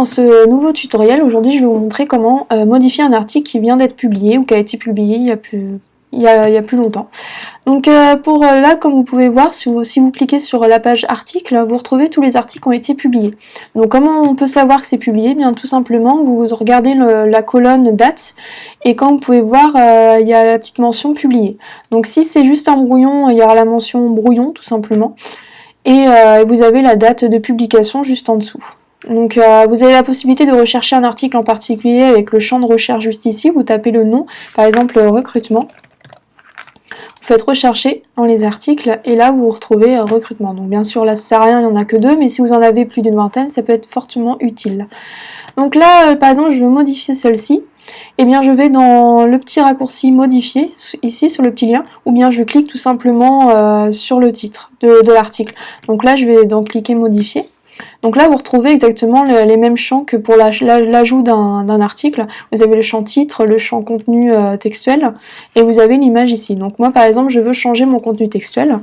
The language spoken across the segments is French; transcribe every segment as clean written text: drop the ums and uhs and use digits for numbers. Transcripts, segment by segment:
dans ce nouveau tutoriel, aujourd'hui je vais vous montrer comment modifier un article qui vient d'être publié ou qui a été publié il y a plus longtemps. Donc là, comme vous pouvez voir, si vous cliquez sur la page article, vous retrouvez tous les articles qui ont été publiés. Donc comment on peut savoir que c'est publié? Bien tout simplement, vous regardez la colonne date et quand vous pouvez voir, il y a la petite mention publié. Donc si c'est juste un brouillon, il y aura la mention brouillon tout simplement. Et vous avez la date de publication juste en dessous. Donc vous avez la possibilité de rechercher un article en particulier avec le champ de recherche juste ici, vous tapez le nom, par exemple recrutement, vous faites rechercher dans les articles et là vous retrouvez recrutement. Donc bien sûr là ça sert à rien, il n'y en a que 2, mais si vous en avez plus d'une vingtaine, ça peut être fortement utile. Donc là par exemple je veux modifier celle-ci, et bien je vais dans le petit raccourci modifier, ici sur le petit lien, ou bien je clique tout simplement sur le titre de l'article. Donc là je vais donc cliquer modifier. Donc là vous retrouvez exactement les mêmes champs que pour l'ajout d'un article. Vous avez le champ titre, le champ contenu textuel, et vous avez l'image ici. Donc moi par exemple je veux changer mon contenu textuel.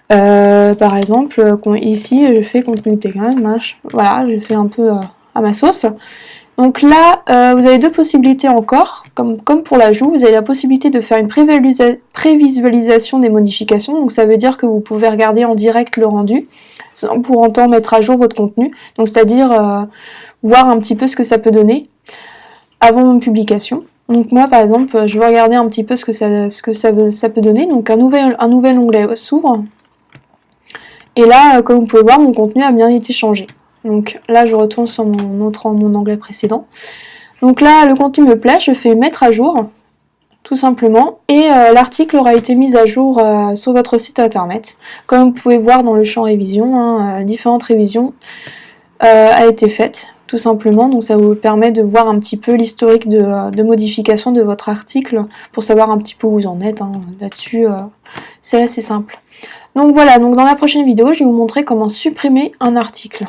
Par exemple ici je fais contenu textuel, voilà, je fais un peu à ma sauce. Donc là, vous avez deux possibilités encore, comme pour l'ajout, vous avez la possibilité de faire une prévisualisation des modifications, donc ça veut dire que vous pouvez regarder en direct le rendu, sans pour autant mettre à jour votre contenu, donc c'est-à-dire voir un petit peu ce que ça peut donner avant une publication. Donc moi par exemple, je vais regarder un petit peu ce que ça peut donner, donc un nouvel onglet s'ouvre, et là, comme vous pouvez voir, mon contenu a bien été changé. Donc là je retourne sur mon onglet précédent. Donc là le contenu me plaît, je fais mettre à jour tout simplement et l'article aura été mis à jour sur votre site internet. Comme vous pouvez voir dans le champ révision, différentes révisions a été faite tout simplement, donc ça vous permet de voir un petit peu l'historique de modification de votre article pour savoir un petit peu où vous en êtes là-dessus, c'est assez simple. Donc voilà, donc dans la prochaine vidéo je vais vous montrer comment supprimer un article.